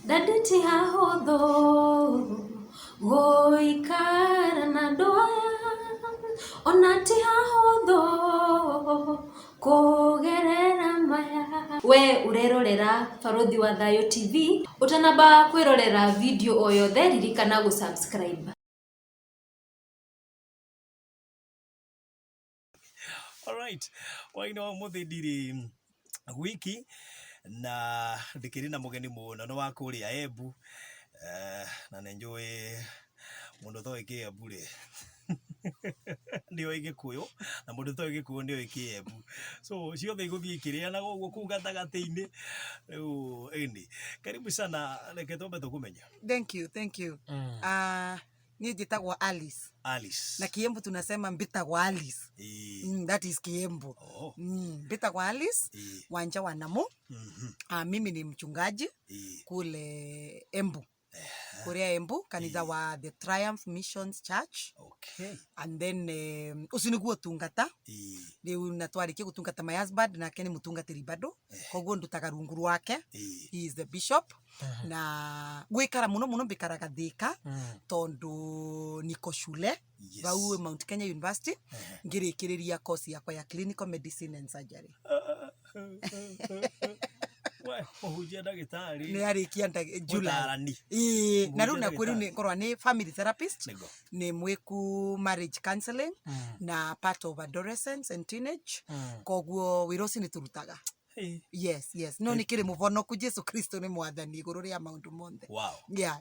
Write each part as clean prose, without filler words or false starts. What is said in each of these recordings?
Dadeti hahotho goikara na ndoya ona ti hahotho kugerera maya. We urerorera Barothi wa Thayo TV, utanamba kwirorera video o yothe ririkana gusubscribe. Alright, waino muthi ndiri wiki na ndikiri na mugeni muno no wa kuria Embu na nenjoy mundu thoe ke Embu ri ndio igikuyu na mundu thoe igikuyu ndio iki Embu, so ciothe iguthie ikiria na guo ku gatagati-ini riu indi karibu sana reke tombe tukumenya. Thank you. Ni jitagwa Alice. Na Kiembu tunasema mbitagwa Alice. That is Kiembu. Mbitagwa Alice Wanja wa Namu. Mimi ni mchungaji kule Embu. Kuria Embu, kanitha wa The Triumph Missions Church. Okay. And then usiniguo tungata. Riu natwariki gutungata my husband na keni mutungatiri bado. Koguo ndutaga rungu rwake. He is the bishop. Na gwikara muno mbikaraga Thika tondu niko shule bau Mount Kenya University ngirikiriria course yakwa ya clinical medicine and surgery. Hujia dagitari ni arikia July. Na riu na kwiri ni korwa ni family therapist, ni mwiku marriage counseling na part of adolescence and teenage. Koguo wirosi ni turutaga. Yes. No nikiri muvonoku Jesu Kristo ni mwathani iguru ria maundu monthe. Wow. Yeah.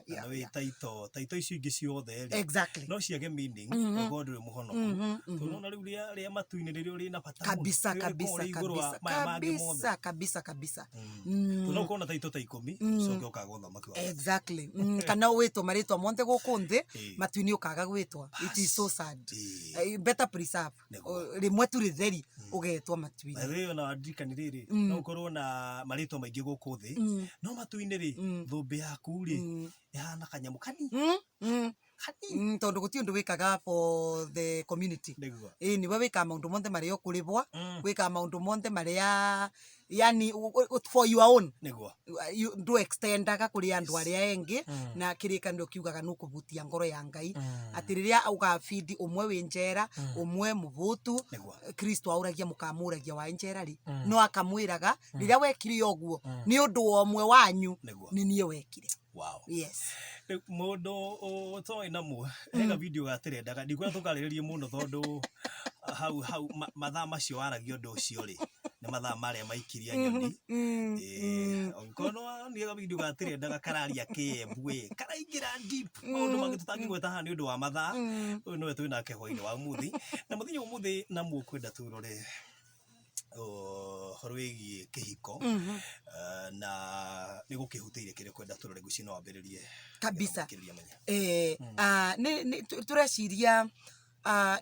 Taito icio ingi ciothe exactly. No ciage meaning God ri muhonoku. Tunona riu ria matu-ini ririo ri na bata kabisa. Tunokona taito ta 10 so gyoka gothoma kwa. Exactly. Kana wetwa maritwa monthe guku nthi matu-ini ukaga gwetwa. It is so sad. Better preserve. Rimwe tu ritheri ugetwa matu-ini. Riyo na adikani riri no korwo na marito maingi guku thi no matu-ini ri thumbi yaku ri ihana kanyamu kani tondu guti undu wikaga for the community. Ni we wika maundu monthe maria ukuribwa, wika maundu monthe maria yani for your own. You do extendaga kuri andu aria engi na kirikano kiugaga nukuvutia ngoro ya Ngai ati riria uga feed umwe wi njera umwe muvutu Kristo auragia mukamuragia wa njera ri no akamwiraga riria wekire oguo ni undu omwe wanyu ni nie wekire. Wow. Yes. Mundu toi namu ega video gatirendaga ndigwa tukaririe muno tondu hau mathaa macio aragio undu ucio ri ni mathaa maria maikiria nyoni onkono ni ega video gatirendaga kararia Kiembu karaingira deep mundu magitutangi gweta ha ni undu wa mathaa uyu no twina keho-ini wa muthi na muthinyo umuthi namu kwenda turore horwegi kihiko na nigo kihutiire kire kwenda turore guci no ambiririe kabisa. Ni tureciria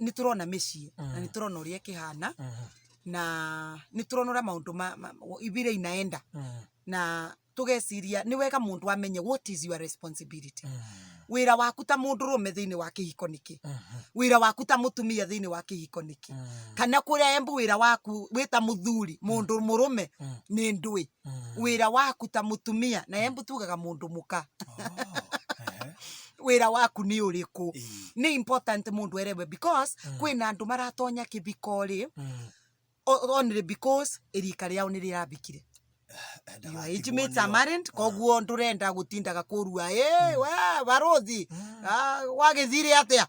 ni turona micii na ni turona uria kihana na ni turona maundu ibire inaenda na tugeciria ni wega mundu amenye what is your responsibility. Wira waku ta mundu rume thiini wa kihiko niki, wira waku ta mutumia thiini wa kihiko niki, kana kuria Embu wira waku wita muthuri mundu murume ni ndui, wira waku ta mutumia na Embu tugaga mundu muka wira waku ni uriku. Ni important mundu erewe because kwina andu maratonya kibiko ri only because erika riao ni rirabikire. Your age mates are married, koguo ndurenda gutindaga kurua we Barothi wagithire atia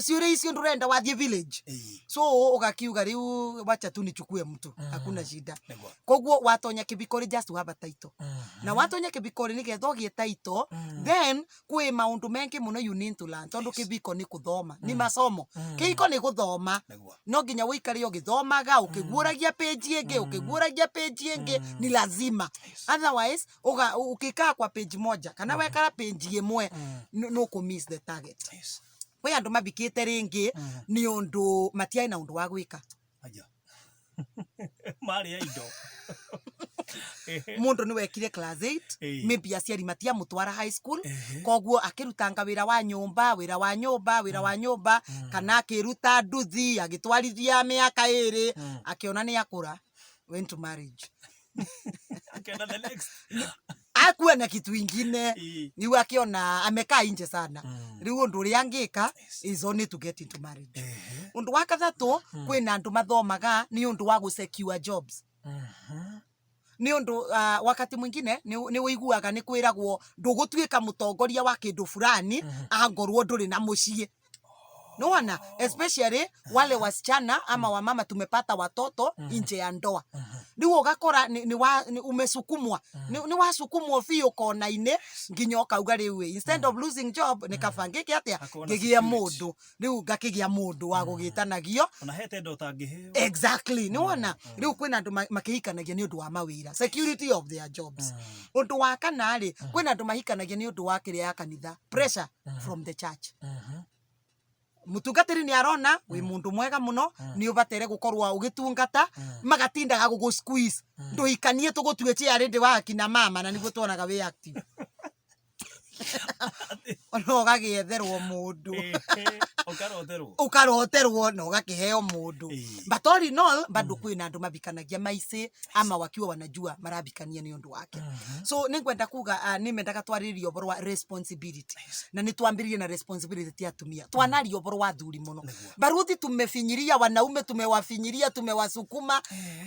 ciure icio ndurenda wathie village so ugakiuga riu wacha tu nichukue mtu hakuna shida. Koguo watonya kibikori just to have a title na watonya kibikori nigetha ugie title then kwi maundu mengi muno you need to learn tondu kibiko ni kuthoma ni masomo kihiko ni guthoma no nginya wikare ugithomaga ukiguuragia page ingi ni lazima. Otherwise ukikaa kwa page moja kana wekara page imwe no ku miss the target. Kwi andu mabikite ringi ni undu matiai na undu wa gwika mari indo mundu ni wekire class 8 maybe aciari matia mutwara high school koguo akirutanga wira wa nyumba kana akiruta nduthi agitwarithia miaka 2 akiona ni akura went to marriage the next akuwa na kitu ingine ni wakiona amekaa nje sana riu undu uri angika is only to get into marriage undu wa kathatu kwina andu mathomaga ni undu wa secure jobs ni undu wakati mwingine ni wiguaga ni kwiragwo ndugutuika mutongoria wa kindu fulani angorwo nduri na mucii no wana especially wale wasichana ama wamama tumepata watoto nje ya ndoa ni ugakora ni umesukumwa ni wasukumwa fio kona ine nginya ukauga riu instead of losing job ni kabangike atia ngigia mundu riu ngakigia mundu wa gugitanagio ona hete ndo tangiheo exactly ni wona riu kwina andu makihikanagia ni undu wa mawira security of their jobs undu wa kana ri kwina andu mahikanagia ni undu wa kiria ya kanitha pressure from the church mutungatiri ni arona wi mundu mwega muno ni ubatere gukorwa ugitungata magatindaga gugu squeeze nduikanie tugutue ari ndi wa kina mama na niguo tuonaga wi active ono gagietherwo mundu ukaroterwo no gakiheo mundu but all in all bado kwina andu mabikanagia maici ama wakiwa wanajua marabikania ni undu wake so ningwenda kuga nimendaga twaririe oboro wa responsibility na nitwambirie na responsibility tia tumia twanario oboro wa thuri muno baruthi tumefinyiria wanaume tumewafinyiria tumewasukuma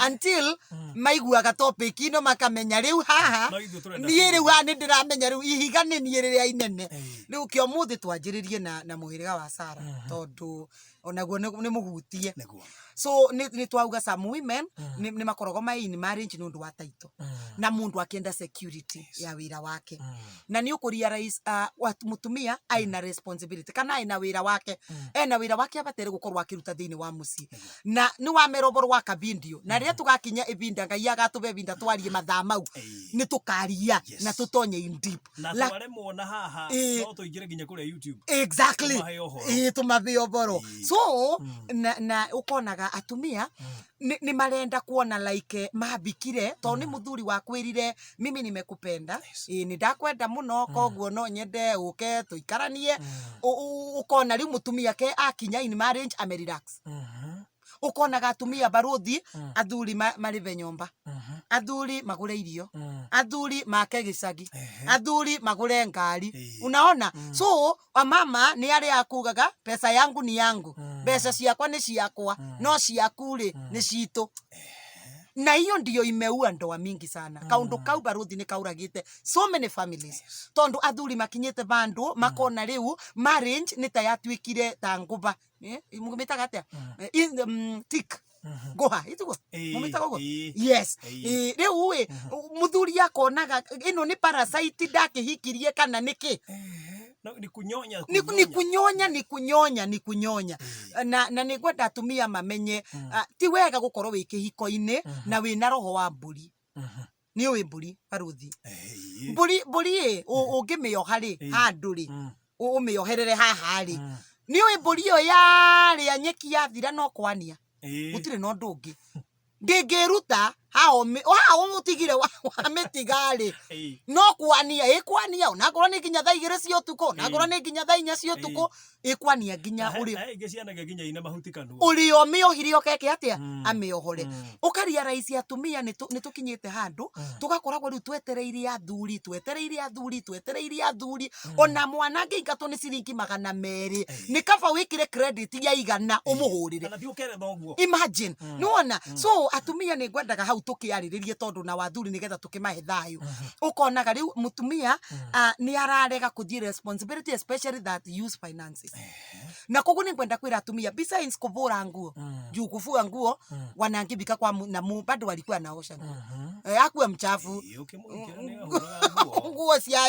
until maiguaga topic ino makamenya riu haha ni riu ani ndiramenya riu ihiga ni ni riria inene riu kio muthi twanjiririe na muhiriga wa Sara tondu onaguo ni muhutie so ni twauga some women ni makorogo mai ni marriage ni undu wa taito na mundu akienda security ya wira wake na ni ukuria rais mutumia aina responsibility kana aina wira wake ena wira wake abatere gukorwa akiruta thini wa muci na ni wa meroboro wa kabindio na ria tugakinya ibinda ngai agatube binda twarie mathaa mau ni tukaria na tutonye in deep na tware muona haha no tuingire nginya kuri YouTube exactly tumabe oboro so na ukonaga atumia ni marenda kuona like mabikire to ni muthuri wa kwirire mimi nimekupenda ni ndakwenda muno koguo no nyende uke tuikaranie ukona riu mutumia ke akinya in marriage ame relax ukonaga atumia baruthi athuri marive nyomba athuri magure irio athuri make gicagi athuri magure ngari unaona so mama ni ari akugaga pesa yangu ni yangu pesa ciakwa ni ciakwa no ciaku ri ni citu na hiyo ndio imeua ndoa mingi sana kaundu kau baruthi ni kauragite so many families tondu athuri makinyite bandu makona riu marriage ni tayatwikire ta nguba mumitaga atia in tick goha itugo mumitaga go yes riu muthuri akonaga ino ni parasite ndakihikirie kana niki ni kunyonya na nigwenda atumia mamenye ti wega gukorwo wi kihiko-ini na wina roho wa mburi ni uwi mburi baruthi mburi ungimioha ri handu ri umioherere haha ri ni uwi mburi yo yari anyeki yathira no kwania gutire no ndungi ndingiruta hao mutigire wa mitigari no kwania onakorwo ni nginya thaa 2 cia utuku onakorwo ni nginya thaa 4 cia utuku ikwania nginya uri omiohire okeke atia amiohore ukaria rais atumia ni tukinyite handu tugakoragwo riu twetereire athuri ona mwana ngiingatwo ni ciringi 200 ni kaba wikire credit ya igana umuhurire imagine nuona so atumia ni ngwendaga hau tukiariririe tondu na wathuri nigetha tukimahe thayu ukonaga riu mutumia ni ararega kuthie responsibility especially that use finances na koguo ni ngwenda kwira atumia besides kuvura nguo juu kufua nguo wanangibika kwa na bado walikuwa naosha akuwa mchafu nguo cia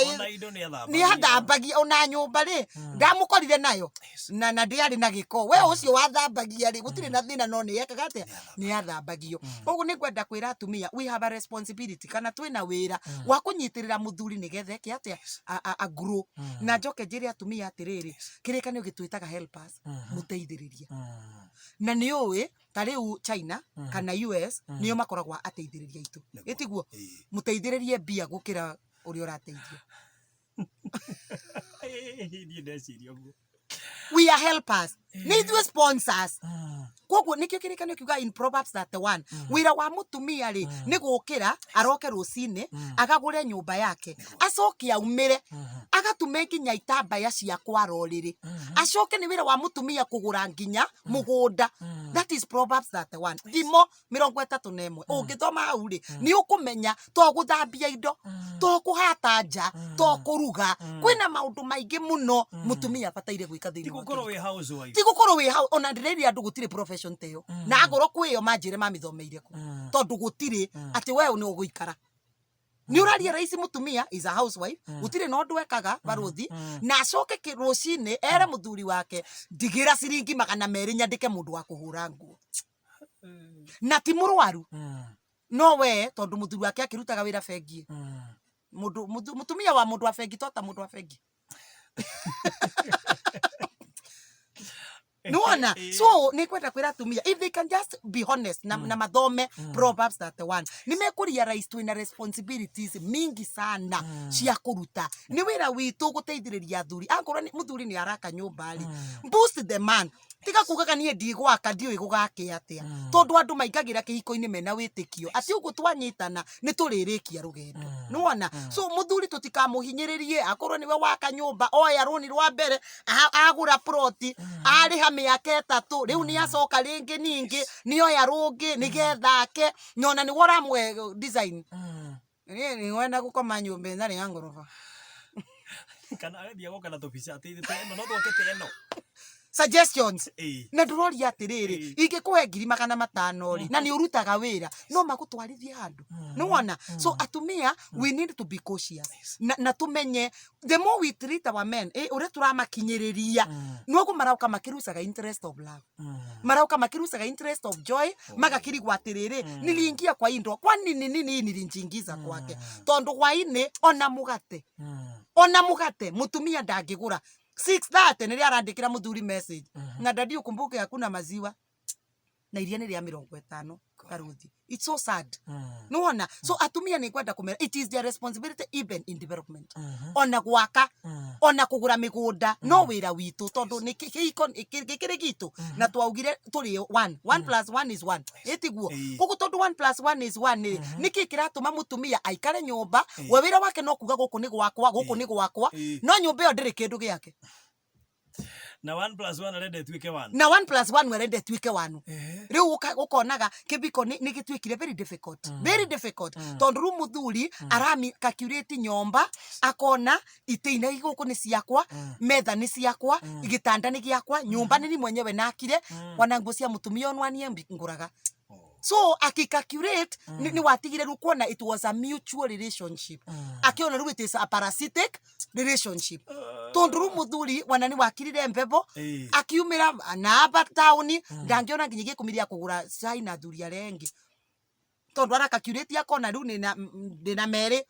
ni hathambagia ona nyumba ri ndamukorire nayo na ndiari na giko we ucio wathambagia ri gutire na thina no ni yekaga atia ni athambagio koguo ni ngwenda kwira atumia we have a responsibility kana twina wira wa kunyitirira muthuri nigethe ke atia a grow na njoke njire atumia atiriri kirikano gitwitaga helpers muteithiriria na ni uwi tariu China kana US niyo makoragwa ateithiriria itu itiguo muteithiririe bia gukira uri urateithio we are helpers need you sponsors koguo nikio kirikanio kiuga in Proverbs 31 wira wa mutumia ri ni gukira aroke rucini agagure nyumba yake acoke aumire agatume nginya itambaya cia kwaroriri acoke ni wira wa mutumia kugura nginya mugunda. That is Proverbs 31 thimo 31 ungithoma hau ri ni ukumenya to guthambia indo to kuhata nja to kuruga kwina maundu maingi muno mutumia bataire gwika thiini wa Tigukorwo wi housewife. tigukorwo wi ona ndireri andu gutire profession teyo na agoro kwiyo manjire mamithomeire ku tondu gutire ati wewe ni uguikara ni uraria raisi mutumia is a housewife gutire no ndwekaga baruthi na acoke kirucini ere muthuri wake ndigira ciringi 200 nyandike mundu wa kuhura nguo na ti murwaru no we tondu muthuri wake akirutaga wira bengi mutumia wa mundu wa bengi tota mundu wa bengi Nuona, so ni kwenda kwira tumia if they can just be honest na mathome Proverbs 31 nimekuria rais twina responsibilities mingi sana cia kuruta ni wira witu guteithiriria athuri akorwo ni muthuri ni araka nyumba ri boost the man tiga kugaga nie ndigwaka ndio igugake atia tondu andu maigagira kihiko-ini mena witikio ati ugu twanyitana ni turirikia rugendo nuona so muthuri tutikamuhinyiririe akorwo niwe waka nyumba oya runi rwa mbere agura ploti ariha miaka 3 riu ni acoka ringi ningi ni oya rungi nigethake nyona ni wora mwe design ni wenda gukoma nyumba ina ri ya ngorofa kana athia goka na tobisa ati no twakete eno suggestions na ndurori atiriri ingikuhe 500 ri na ni urutaga wira no magutwarithia handu nuona so atumia we need to be cautious na tumenye the more we treat our men ure turamakinyiriria nugo marauka makirusaga interest of love marauka makirusaga interest of joy magakirigwa atiriri niliingia kwa indo kwani nini nilinjingiza kwake tondu hwaini ona mugate mutumia ndangigura 6:30 nili arandikira muthuri message na dadi ukumbuke hakuna maziwa na iria ni ria 50 karuthi. It's so sad. Nuona so atumia ni kwenda kumera it is their responsibility even in development ona gwaka ona kugura migunda no wira witu tondu ni kihiko gikire gitu na twaugire turi 1 + 1 is 1 etiguo kuko tondu 1 + 1 is 1 ni kikiratuma mutumia aikare nyumba we wira wake no kuga guku ni gwakwa no nyumba yo ndiri kindu giake na 1 + 1 rende twike 1 na 1 + 1 rende twike 1 riu ukonaga kibiko ni gitwikire very difficult tondu ru muthuri arami calculate nyomba akona iteina iguku ni ciakwa metha ni ciakwa igitanda ni giakwa nyumba ni mwenyewe nakire wanangu cia mutumia onwanie nguraga so akicalculate ni watigire ru kuona it was a mutual relationship akiona ru it is a parasitic relationship tondu ru muthuri wanani wakirire mbebo akiumira na town ndangiona nginya gikumiria kugura cai na thuri arengi tondu ara calculate akona ru ni na meri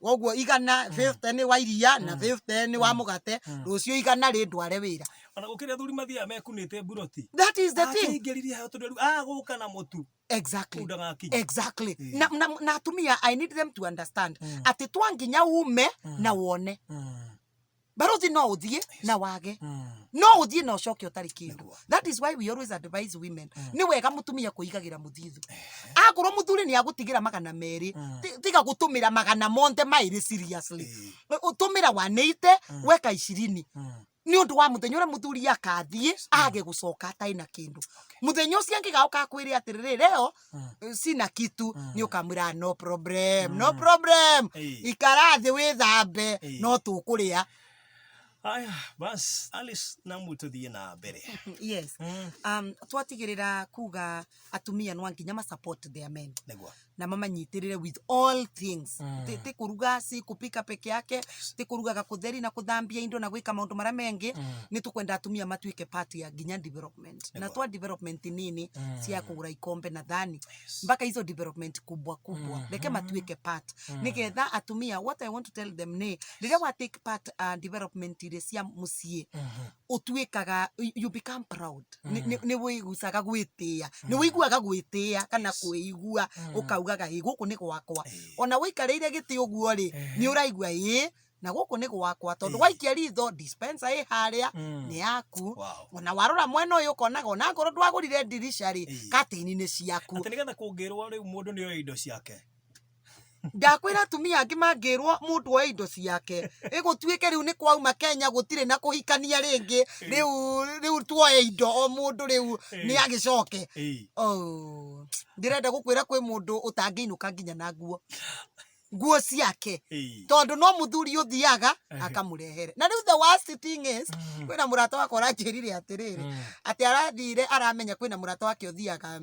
oguo igana 50 ni wa iria na 50 ni wa mugate rucio igana ri ndware wira ona gukiria thuri mathia mekunite buroti. That is the thing ngeririe ha tondu guka na mutu exactly na atumia I need them to understand ati twanginya ume na wone barozi no uthie na wage no uthie na ucoke utari kindu. That is why we always advise women ni wega mutumia kuigagira muthithu agoro muthuri ni agutigira 200 tiga gutumira 100 monte mairi seriously utumira 180 weka 20 ni undu wa muthenya ura muthuri akathie age gucoka taina kindu muthenya ucio ngigauka kwire atiriri leo sina kitu ni ukamwira no problem ikarathi withambe no tukuria. Aya bas Alice na mutu thie na mbere. Yes twatigirira kuga atumia no nginya ma support their men negwa na mama nyitirire with all things ti kuruga si kupika peke yake ti kuruga kutheri na kuthambia indo na gwika maundu mara mengi ni tukwenda atumia matuike part ya ginya development na twa development nini cia kugura ikombe na thani mpaka hizo development kubwa leke matuike part nigetha atumia what I want to tell them ni riria wa take part development ile cia mucie utuikaga you become proud ni wigucaga gwitia ni wiguaga gwitia kana kuigua ukaugaga guku ni gwakwa ona wikarire giti uguo ri ni uraigua na guku ni gwakwa tondu waikia ritho dispenser ĩ harĩa nĩ yaku ona warora mwena ũyũ ũkonaga ona ngoro ndwagũrire ndirisha rĩ katĩini nĩ ciaku atĩ nĩgetha kũngĩrwo rĩu mũndũ nĩ oya indo ciake ndakwĩra atumia angĩ mangĩrwo mũndũ oya indo ciake ĩgũtuĩke rĩu nĩ kwauma Kenya gũtirĩ na kũhikania rĩngĩ rĩu tuoye indo o mũndũ rĩu nĩ agĩcoke ndĩrenda gũkwĩra kwĩ mũndũ ũtangĩinũka nginya na nguo ciake tondu no muthuri uthiaga akamũrehere na riu the worst thing is kwĩna mũrata wakwa aranjĩrire atĩrĩrĩ atĩ arathire aramenya kwĩna mũrata wake uthiaga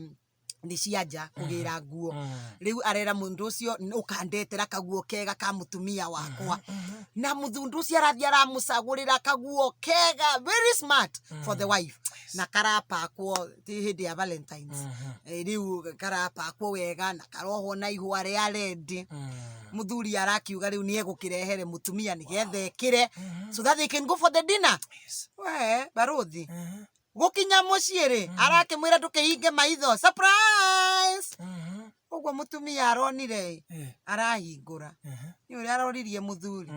nĩ cianja kũgĩra nguo rĩu arera mũndũ ũcio ũkandetera kaguo kega ka mũtumia wakwa na mũthundu ũcio arathia aramũcagũrĩra kaguo kega very smart for the wife na karapakwo hĩndĩ ya Valentines rĩu karapakwo wega na karohwo na ihũa rĩa red mũthuri arakiuga rĩu nĩ egũkĩrehere mũtumia nĩgetha ekĩre so that they can go for the dinner we barothi gukinya muciĩ rĩ arakĩmwĩra ndũkĩhinge maitho surprise ũguo mũtumia aronire arahingũra nĩ ũrĩa aroririe mũthuri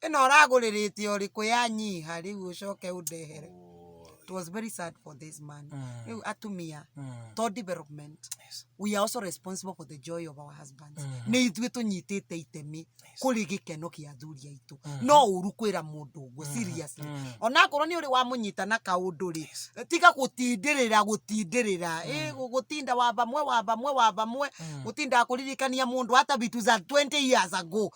ĩno ũragũrĩrĩte ũrĩkũ yanyiha rĩu ũcoke ũndehere. It was very sad for this man. Atumia, to development. We are also responsible for the joy of our husbands. Nĩ ithuĩ tũnyitĩte itemi kũrĩ gĩkeno kĩa athuri aitũ. No ũru kwĩra mũndũ ũguo seriously. Ona korwo nĩ ũrĩ wamũnyita na kaũndũ rĩ, tiga gũtindĩrĩra gũtinda wa bamwe gũtinda kũririkania mũndũ hata vitu za 20 years ago.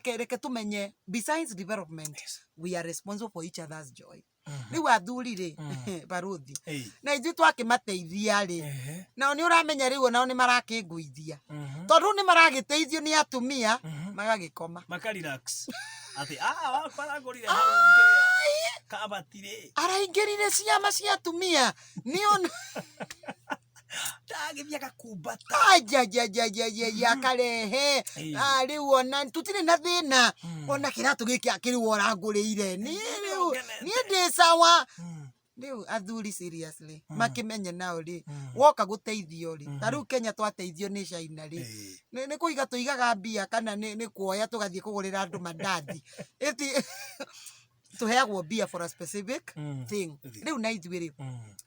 Reke tumenye besides development, we are responsible for each other's joy. Rĩu athuri rĩ barothi na ithuĩ twakĩmateithia rĩ nao nĩ ũramenya rĩu nao nĩ marakĩngũithia tondũ nĩ maragĩteithio nĩ atumia magagĩkoma makarelax ati waragũrire kabatire araingĩrire ciama cia atumia nĩ ndagĩthia gakumbata akarehe rĩu ona tũtirĩ na thĩna ona kĩratũ gĩkĩ akĩrĩu ũrangũrĩire niĩ ndĩ sawa rĩu athuri seriously makĩmenye nao rĩ woka gũteithio rĩ ta rĩu Kenya twateithio nĩ China rĩ nĩ kũiga tũigaga mbia kana nĩ kuoya tũgathiĩ kũgũrĩra andũ mandathi tuheagwo mbia for a specific thing rĩu na ithuĩ rĩ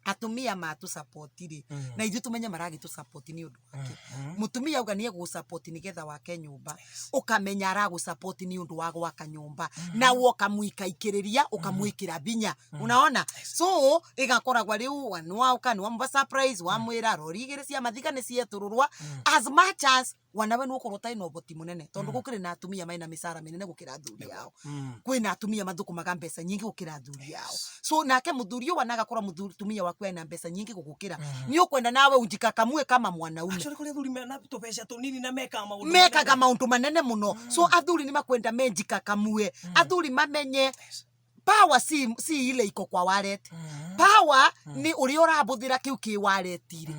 atumia matũ support rĩ na ithuĩ tumenye maragĩtũ support nĩ ũndũ wake mũtumia auga nĩ egũ support nĩgetha wake nyũmba ũkamenya aragũ support nĩ ũndũ wa gwaka nyũmba na woka mũikaikĩrĩria ũkamwĩkĩra binya unaona so ĩgakoragwa rĩu wanwauka nĩ wamva surprise wamwĩra rori igĩrĩ cia mathiga nĩ cietũrũrwa as much as wanawe nĩ ũkorwo ũtarĩ na ũhoti mũnene tondũ gũkĩrĩ na atumia maina mĩcara mĩnene gũkĩra athuri yao kwĩna atumia mathũkũmaga mbeca nyingĩ gũkĩra athuri yao so nake mũthuri ũyũ wanaga korwo mũtumia waku ena mbeca nyingĩ gũgũkĩra nĩ ũkwenda nawe unjikakamue kama mwanaume kũrĩ athuri mena tũbeca tũnini na mekaga maũndũ manene mũno so athuri nĩ makwenda menjikakamue athuri mamenye power si ile iko kwa wallet power ni uri urabũthĩra kiu ki wallet ire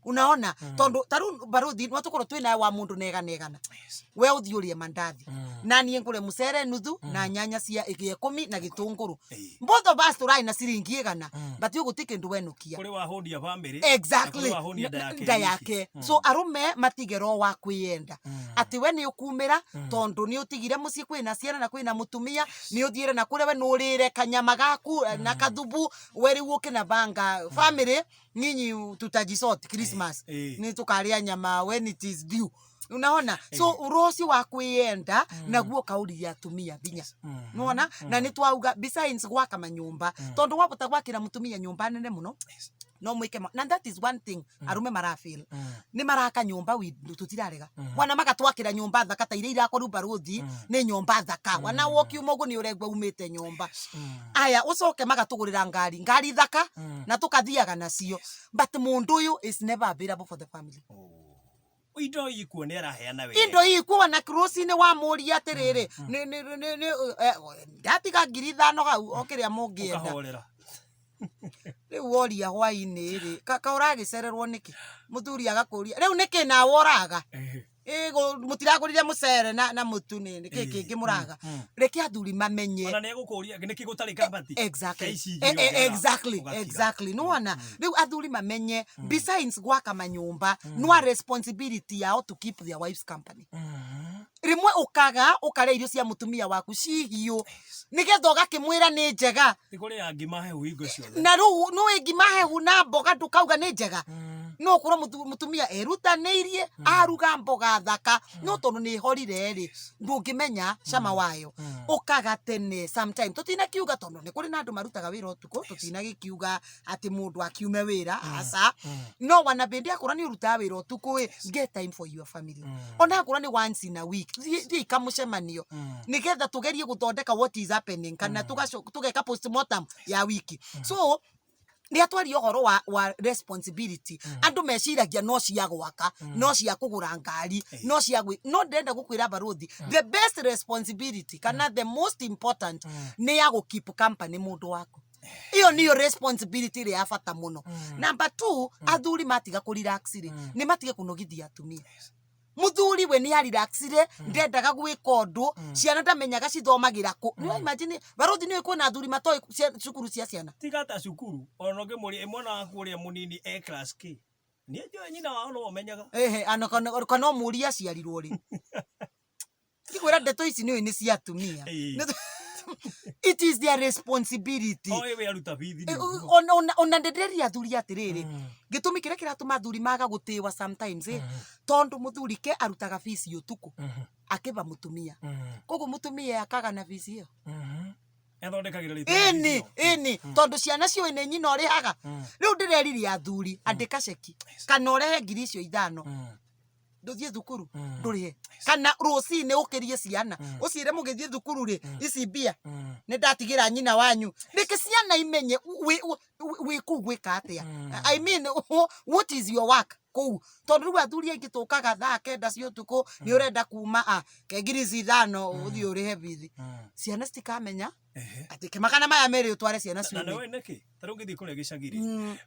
unaona tondu taru barothi watukorwo twina wa mundu negana we uthiurie mandathi na niĩ ngure mucere nuthu na nyanya cia 10 na gitunguru both of us turai na ciringi 100 but yo gutike ndu wenukia kuri wa hondia family exactly nda yake so arume matigero wa kwiyenda ati we ni ukumira tondu ni utigire mucii kwina ciana na kwina mutumia ni uthiire na kure we nurire kanyama gaku na kathubu weri woke na banga family nyinyi tutajisort Christmas ni tukaria nyama when it is due unaona so urosi wa kwiyenda naguo kauri ya atumia binya unaona na ni twauga besides gwaka manyumba tondu wabota gwakira mutumia nyumba nene muno no mwike na that is one thing arume marafeel ni maraka nyumba tutirarega wana magatwakira nyumba thaka ta iria irakorwo barothi ni nyumba thaka wana woki umogo ni uregwa umite nyumba aya ucoke magatugurira ngari thaka na tukathiaga nacio but mundu uyu is never available for the family indo ikuo nĩ araheana wega indo ikuo na crossine wa mũria atiriri ni ndatiga 5,000 hau okiria mũngĩenda rĩu woria hwainĩ rĩ kaka ũragĩcererwo nĩkĩ mũthuri agakũria rĩu nĩkĩ na woraga mutiragurire mucere na mutu nĩ kĩngĩ mũraga reke athuri mamenye ona nĩ egũkũria nĩkĩ gũtarĩ kabati exactly no wana rĩu athuri mamenye besides gwaka manyumba no responsibility yao to keep their wives company rimwe ukaga ukaria irio cia mutumia waku cihiu nigetha ugakimwira ni njega ikuri angima hehu ingo ciothe na ru no ingima hehu na mboga ndukauga ni njega no kurwo mutumia erutaniirie aruga mboga thaka no tondu ni horire ri ndungimenya cama wayo ukaga tene sometime tutina kiuga tondu ni kuri na andu marutaga wira utuku tutina gikiuga ati mundu akiume wira asa no wana bendi akura ni uruta wira utuku get time for your family ona akura ni once in a week thi kamucemanio nigetha tugerie guthondeka what is happening kana tugeka postmortem ya wiki so ni atwari ohoro wa responsibility andu meciragia no cia gwaka no cia kugura ngari no cia no ndenda gukwira baruthi the best responsibility kana the most important ni ya keep company mundu wako iyo niyo responsibility ya bata muno number 2 athuri matiga ku relax ni matige kunogithia atumia muthuri we ni relaxire ndendaga gwika undu ciana ndamenyaga cithomagira ku no imagine baruthi ni kwona athuri matoi cukuru cia ciana tigata cukuru onoge muri mwana waku uria munini class K ni njo nyina wao no menyaga ana kana muria ciarirwo ri kikwira ndeto ici ni cia atumia it is their responsibility we aruta bithi ona ndenderia athuri atiriri gitumi kire kiratuma athuri maga gutiwa sometimes tondu muthuri ke arutaga fees utuku akiba mutumia koguo mutumia akaga na fees iyo ethondekagira ritwa ini tondu ciana cio ine nyina orihaga riu ndireririe athuri andika ceki kana orehe ngiri icio 5 nduthie thukuru ndurihe kana rucini ukirie ciana ucire mugithie thukuru ri ici mbia ni ndatigira nyina wanyu niki ciana imenye we kugwika atia I mean what is your work kou tondu riu athuri aingi tukaga thaa kenda cio tuku ni urenda kuma kengiri 5 uthie urihe bithi ciana citikamenya ati kimakana maya meri utware ciana cio na we neki taru ngithi kure gicagiri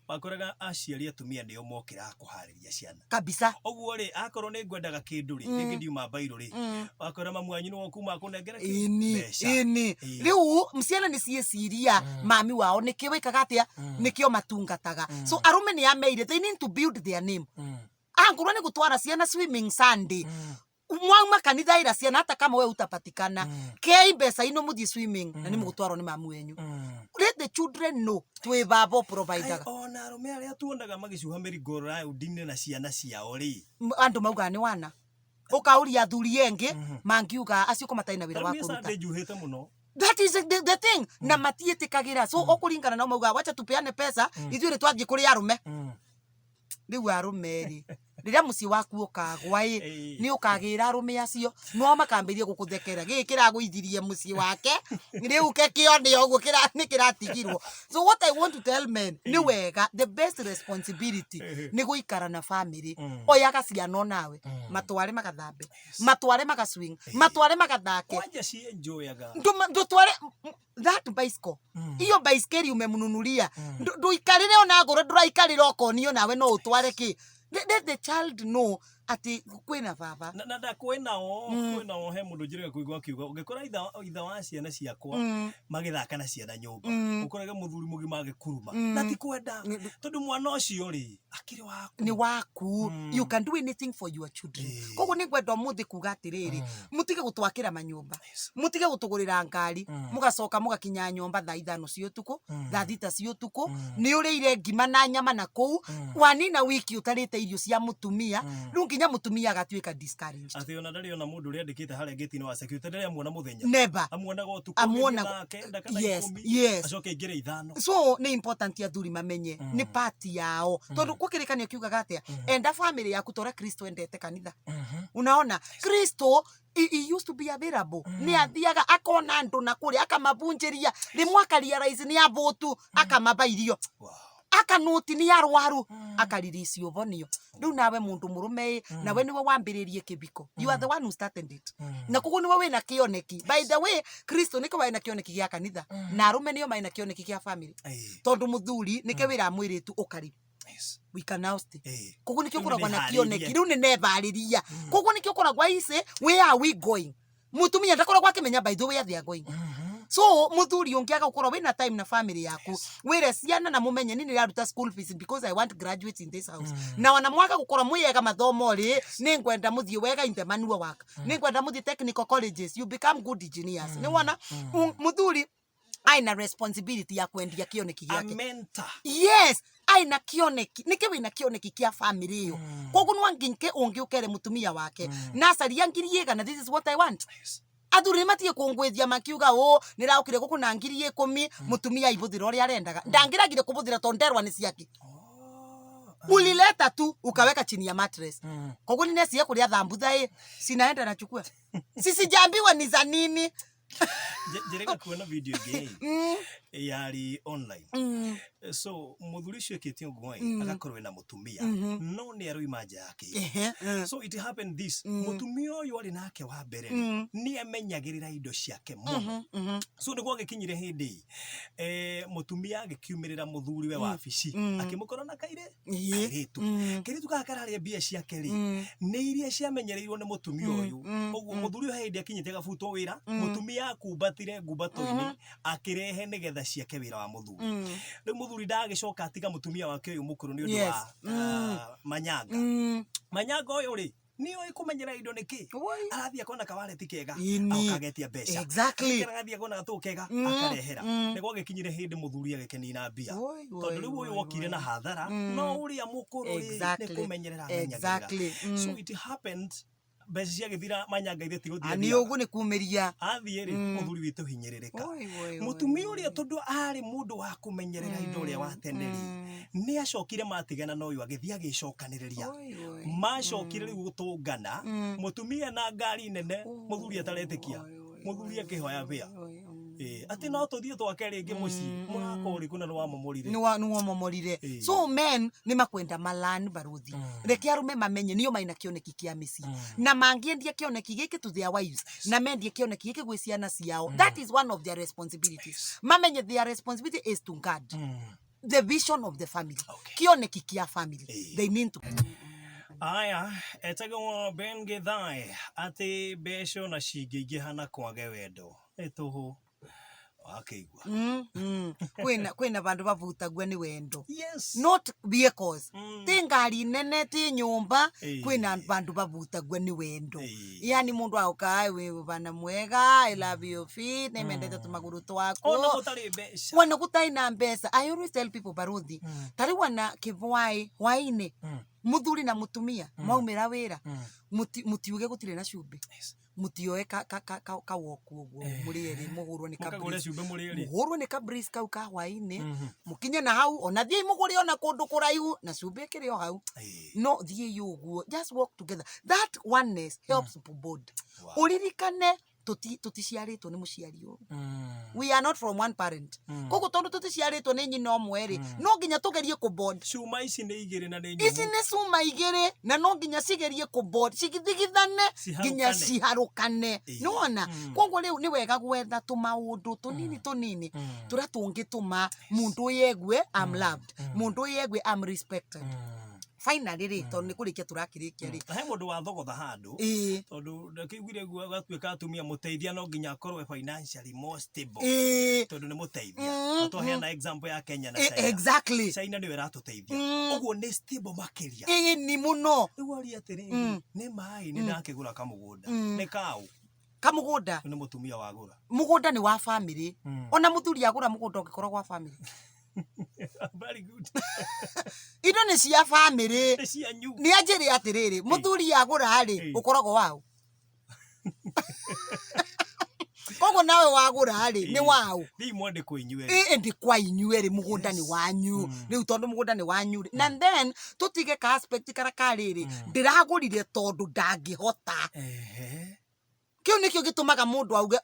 bakoraga aciari atumia nio mokira kuhariria ciana kabisa oguo ri akorwo ni ngwendaga kindu ri ningi ndiuma bairo ri bakora mamwanyu no kuma kunengera ini riu mciana ni cieciria mami wao niki wikaga atia nikio matungataga so arume ni ameire they need to build their name angurwa ni gutwara ciana swimming Sunday mwauma kanitha ira ciana hata kama we utapatikana ke mbeca ino muthie swimming na ni mugutwarwo ni mamu wenyu let the children know twi babo provider ona arume aria tuonaga magicuha merigo udine na ciana ciao ri andu mauga ni wana ukauria athuri engi mangiuga acio komatai na wira wa kuruta njuhite muno that is the thing na matietikagira so okuringana na mauga wacha tupeane pesa ithuire twathie kuri arume riu arume ri riria muci waku ukagwa ni ukagira arume acio no makambirie gukuthekera gikira guithirie muci wake riu ke kione oguo ni kiratigirwo so what I want to tell men ni wega the best responsibility ni guikara na family oyaga ciana nawe matware magathambe matware magaswing matware magathake kwanja ci enjoyaga ndutware that bicycle iyo bicycle umemununulia nduikarire ona ngoro nduraikarira okonio nawe no utware ki let the child know ati kwina baba na kwina he mundu njirega kuigwa kiuga ungikora itha wa ciana ciakwa magithaka na ciana nyumba ukorage muthuri mugima agikuruma na ti kwenda tondu mwana ucio ri akiri waku ni waku you can do anything for your children koguo ni gwenda muthi kuga atiriri mutige gutwakira manyumba mutige gutugurira ngari mugacoka mugakinya nyumba thaa 5 cio tuku thaa 6 cio tuku ni urire ngima na nyama na kou wanina wiki utarite irio cia mutumia nginya mutumia agatuika discouraged ati ona ndari ona mundu uri andikite hare gate no security ndari amuona muthenya never amuona go tuku amuona yes acoke ngire 5 so ni important ya thuri mamenye ni party yao tondu kukirikania kiugaga atia enda family yaku tora Kristo endete kanitha unaona Kristo he used to be available ni athiaga akona andu na kuri akamabunjiria rimwe akarealize ni abotu akamabairio akanuti ni arwaru akariricio vonio riu nawe mundu murume nawe niwe wambiririe kibiko you are the one who started it na kugu niwe wina kioneki by the way Kristo niko wina kioneki gia kanitha na arume nio maina kioneki gia family tondu muthuri nike wira mwiritu ukari we can now stay kugu nikio kuragwa na kioneki riu ni nebariria kugu nikio kuragwa ise where are we going mutumia ndakoragwa akimenya by the way they are going So muthuri ungiaga gukorwo wina time na family yaku wire ciana na mumenye nini raruta school fees because I want graduates in this house na wana mwaka gukorwo muyega mathomo ri ni ngwenda muthie wega in the manual work ni ngwenda muthie technical colleges you become good engineers ni wana muthuri aina responsibility ya kwendia kioneki yake. A mentor. Yes, aina kioneki. Nike wina kioneki kia family hiyo. Kogu nwanginke ungi ukere mutumia wake. Nasari yangirie na this is what I want. Yes. Athuri matie kungwithia makiuga niraukire guku na ngiri 10 mutumia ibuthira uria arendaga. Ndangiragire kubuthira tonderwa ni ciake. Ulileta tu ukaweka chini ya mattress. Kogu ninesi yako ya dhambutha sinaenda nachukua. Sisi jambiwa ni za nini? Jerega kuona video game yari online so muthuri cio kiti ngoi agakorwe na mutumia no ni aroima nja yake so it happened this mutumia uyu ari nake wa mbere ni amenyagirira indo ciake muno so niguo agikinyire hindi mutumia agikiumirira muthuri we wabici akimukora na kairetu gakarare mbia ciake ri ni iria ciamenyereirwo ni mutumia uyu uguo muthuri we hindi akinyite gabuto wira mutumia akumbatire ngumbato-ini akirehe nigetha ciake wira wa muthuri riu muthuri ndagicoka atiga mutumia wake uyu mukuru ni undu wa manyanga uyu ri ni oi kumenyera indo niki arathia kona kawareti kega akagetia mbeca exactly arathia kona gatu kega akarehera niguo gikinyire hindi muthuri agekenina mbia tondu riu uyu wokire na hathara no uria mukuru ri ni kumenyerera exactly so it happened mbeca ciagithira manyanga ithe tiguthiria ani ugu ni kumiria athie ri muthuri witu hinyeririka mutumia uria tondu ari mundu wa kumenyerera indo uria wa teneri ni acokire matigana no uyu agithia agicokaniriria macokire riu gutungana mutumia na ngari nene muthuri ataretikia muthuri akihoya bia ati no tuthie twake ringi muci murakori kuna no wamomorire ni wamomorire so men ni makwenda malani baruthi reke arume mamenye niyo maina kioneki kia misi na mangiendia kioneki giki to their wives na mendie kioneki giki gwi ciana ciao that is one of their responsibilities mamenye their responsibility is to guard the vision of the family kioneki kia family they need to aya etagwo Ben Githai ati besho na cingĩingĩha kwage wendo etuhu akaigua kwina bandu bavutagua ni wendo yes not vehicles ti ngari nene ti nyumba kwina bandu bavutagua ni wendo yani mundu auka we bana mwega I love you fit ne mendete tumaguru twako wana gutaina mbesa I always tell people baruthi tari wana kivwai waine muthuri na mutumia maumira wira mutiuge gutire na cumbi mutioe ka woku uguo murieri muhurwo ni kabris kau ka hwaini mukinye na hau ona thie muguri ona kundu kuraihu na cumbi kiri o hau no thie uguo just walk together that oneness helps to bond uririkane tuticiaritwo ni muciari uyu we are not from one parent koguo tondu tuticiaritwo ni nyina omwe ri no nginya tugerie ku bond cuma ici ni igiri na ni ici ni cuma igiri na no nginya cigerie ku bond cigithigithane nginya ciharukane nona koguo riu ni wega gwetha tumaundu tunini turia tungituma mundu yegue I'm loved mundu yegue I'm respected finally ri tondu nikurikia turakirikia ri he mundu wa thogotha handu tondu ndakiguire guo gatuika atumia muteithia no nginya akorwe financially more stable tondu ni muteithia tuheana example ya Kenya na China exactly China ni wera tuteithia uguo ni stable makiria ni muno riu ari atiri ni mai ni ndakigura kamugunda ni kau kamugunda ni mutumia wagura mugunda ni wa family ona muthuri agura mugunda ugikorwo wa family very good indo ni cia family ni cia nyu ni ajiri atiriri muthuri agura ri ukoragwo wao kogo nawe wagura ri ni wao ni mwende kwinywe ndi kwa inywe mugunda ni wanyu riu tondu mugunda ni wanyu and then tutige ka aspect karakariri ndiragurire tondu ndangihota kiu nikio gitumaga mundu auge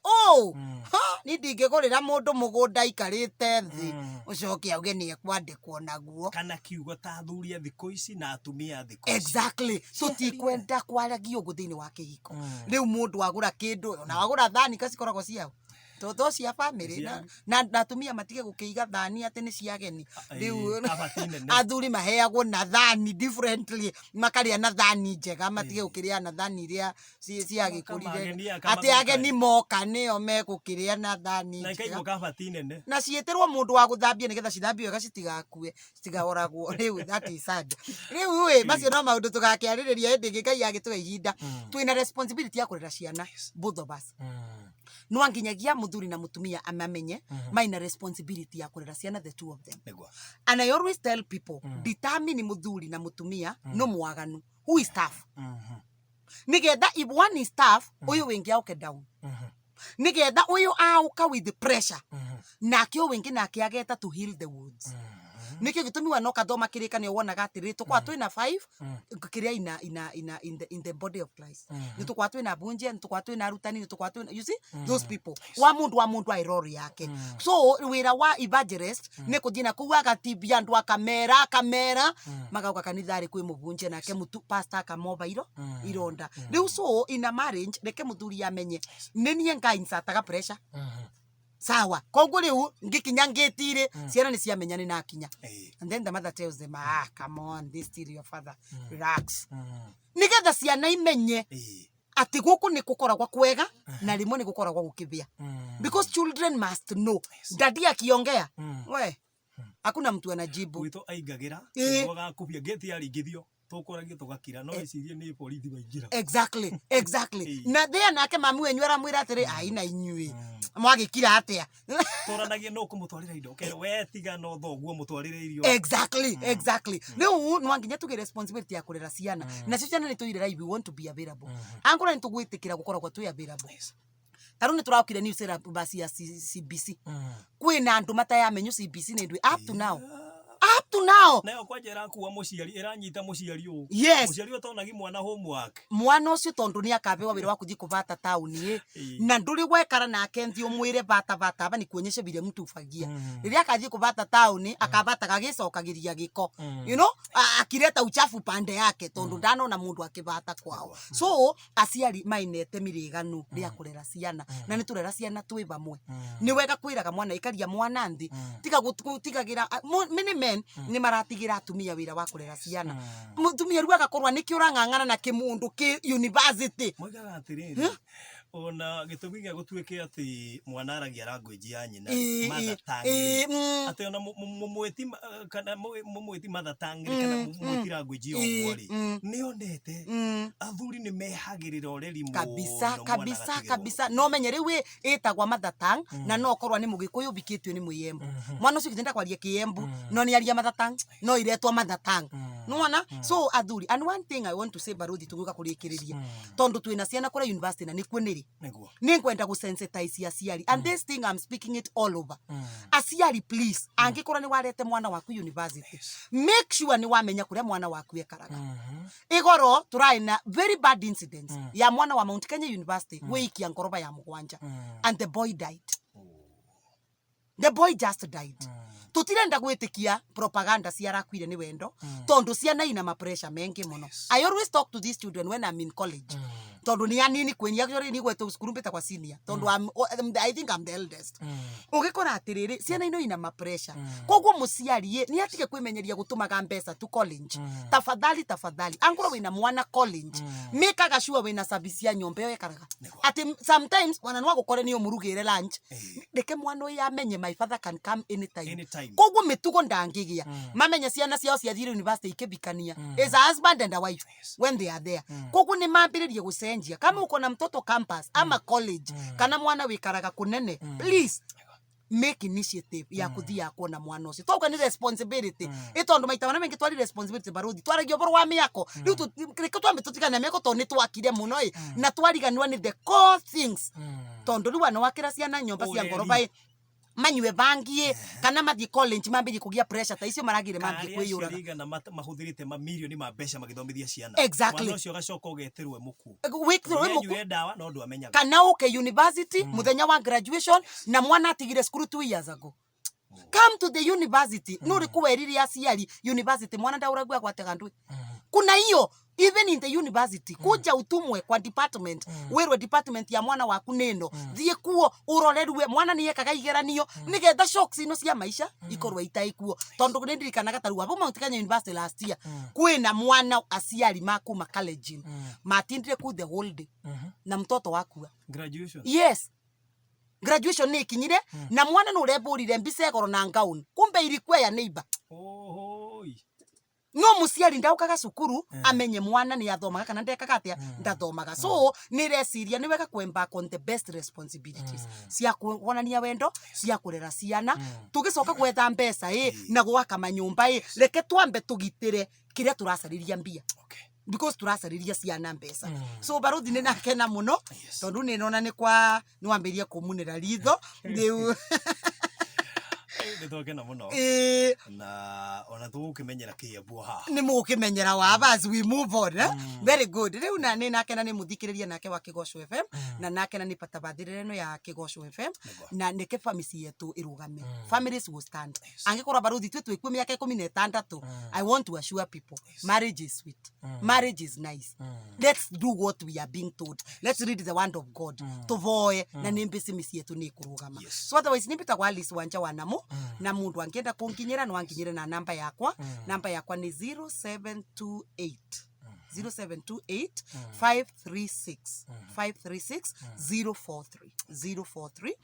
ni ndingigurira mundu mugunda ikarite thi ucoke auge ni ekwandikwo naguo kana kiugo ta thuria thiko ici na atumia thiko ici exactly so ti kwenda kwaragia ugu thini wa kihiko riu mundu agura kindu na wagura thani kacikoragwo ciao toto cia family na natumia matige gukiiga thani ati ni cia geni riu athuri maheagwo na thani differently makaria na thani njega matige gukiria na thani iria cia gikurire ati ageni moka nio megukiria na thani na ikaigwo kabati nene na cieterwo mundu wa guthambia nigetha cithambio wega citigakue citigoragwo riu that is sad riu macio no maundu tugakiaririria hindi ngai agituga ihinda twina responsibility ya kurera ciana both of us no anginyagia muthuri na mutumia amamenye maina responsibility ya kurera ciana the two of them and I always tell people determine muthuri na mutumia no mwaganu who is tough nigetha if one is tough uyu wingi auke down nigetha uyu auka with the pressure nake wingi nake ageta to heal the wounds nikio gitumi wanoka thoma kirikanio wonaga atiri tukwa twina 5 kiria in the body of Christ ni tukwa twina bunje ni tukwa twina arutani ni tukwa twina you see those people wa mundu airori yake so wira wa evangelist ni kuthina kuwa gatibia andu akamera magauka kanithari kwi mubunje nake mutu pastor akamoba ironda riu so in a marriage reke muthuri amenye nenie ngai nsataga pressure sawa koguo riu ngikinya ngitire ciana ni ciamenya ni nakinya and then the mother tells them come on this still your father relax nigetha ciana imenye ati guku ni gukoragwa kwega na rimwe ni gukoragwa gukibia because children must know daddy akiongea we hakuna mtu anajibu wito aingagira wagakubia geti yaringithio tukoragio tugakira no icirie ni borithi baingira exactly na there nake mami wenyu aramwira atiri aina inyui mwagikira atia toranagie no kumutwarira indo kero we tiga no thoguo mutwarire irio exactly riu nwanginya tuge responsibility ya kurera ciana na ciana ni tuirera we want to be available angora ni tugwitikira gukoragwa tu available taru ni turakire news era basi ya CBC kwina andu matayamenyu CBC ni ndwi up to now nayo kwajera kuwa muciari iranyita muciari u yes muciari utonagi mwana homework mwana ucio tondu ni akabewa wira wa kuthi kubata tauni na nduri gwekara nake nthi umwire bata aba ni kuonyesha vile mtu ufagia riria akathi kubata tauni akabata gagicokagiria giko you know akireta uchafu pande yake tondu ndanona mundu akibata kwao so aciari mainete miriganu ria kurera ciana na ni turera ciana twi bamwe ni wega kwiraga mwana ikaria mwana nthi tigagira many men ni maratigira atumia wira wa kurera ciana mutumia ruga gakorwa niki urangangana na kimundu ki university mwaga atiriri ona gitumi gya gutwike ati mwana aragia language ya nyina mother tongue ati ona mumweti kana mumweti mother tongue kana mumweti language yo gwori ni onete athuri ni mehagirira oreri mo kabisa no menyere we etagwa mother tongue na no korwa ni mugikuyu bikitwe ni muyembu mwana ucio gitenda kwaria kiembu no ni aria mother tongue no iretwa mother tongue nuona so athuri and one thing I want to say barudi tuguka kurikiriria tondu twina ciana kura university na nikwo niri ninkwenda gusensitize aciari and this thing I'm speaking it all over aciari please angikora ni warete mwana waku university make sure ni wamenya kuria mwana waku ekaraga igoro turaina very bad incidents ya mwana wa Mount Kenya University weikia ngoroba ya mugwanja and the boy died the boy just died tutirenda gwitikia propaganda ciarakwire ni wendo tondu ciana ina ma pressure mengi muno I always talk to these children when I'm in college tondu ni anini kwenia yori ni gwetu skuru mbita kwa senior tondu I think I'm the eldest ugikora atiriri ciana ino ina ma pressure koguo muciari ni atige kwimenyeria gutumaga mbeca tu college tafadhali angura wina mwana college make sure wina service ya nyombe yekaraga ati sometimes wana no gukore ni umurugire lunch deke mwana uyu amenye my father can come anytime koguo mitugo ndangigia mamenye ciana ciao cia thire university ikibikania is a husband and a wife when they are there koguo ni mambiririe gucenjia kama uko na mtoto campus ama college kana mwana wikaraga kunene please make initiative ya kuthia kuona mwana ucio toka ni responsibility itondu maita wana mengi twari responsibility barudi twaragio boro wa miako riu twambe tutikana miako to ni twakire muno na twariganwa ni the core things tondu riu wana wakira ciana nyomba cia ngoroba manywe bangie kana mathi college mambiri kugia pressure ta icio maragire mambiri kwiyura na mahuthirite mamilioni ma mbeca magithomithia ciana mwana ucio gacoka ugeterwe muku wikirwe dawa no ndu amenya kana uke university muthenya wa graduation na mwana atigire school 2 years ago come to the university nuri kuweriri aciari university mwana ndauragwa gwatega ndui kuna hiyo even in the university kuja utumwe kwa department werwe department ya mwana waku neno thie kuo urorerwe mwana ni yekaga igeranio nigetha shocks ino cia maisha ikorwe itaikuo tondu nindirikanaga taru hapo Mount Kenya University last year kwina mwana aciari makuma college matindire ku the whole day na mtoto wakua graduation. Yes, graduation ni kinyire na mwana no reburire mbise goro na gown kumbe ilikuwa ya neighbor. No musiari ndaukaga cukuru amenye mwana ni athomaga kana ndekaga atia ndathomaga. So ni reciria ni wega kwemba on the best responsibilities cia kuonania wendo cia kurera ciana tugicoka gwetha mbeca na gwaka manyumba reke twambe tugitire kiria turacariria mbia because turacariria ciana mbeca. So baruthi ni nakena muno tondu ni nona ni kwa ni wambiria kumunira ritho riu Nitokena muno na ona tugukimenyera kiambu ha ni mukimenyera wa bas we move on very good. Riu na ni nakena ni muthikiriria nake wa Kigosho FM na nakena ni patabathirire no ya Kigosho FM na nike family yetu irugame families will stand angikora baruthi twikwe miaka 16 I want to assure people marriage is sweet, marriage is nice. Let's do what we are being told. Let's read the word of God tuvoe na nimbisi misi yetu ni kurugama. So otherwise nipita kwa Alice Wanja wanamo na mundu angienda kunginyira no anginyire na namba yakwa ni 0728 536 043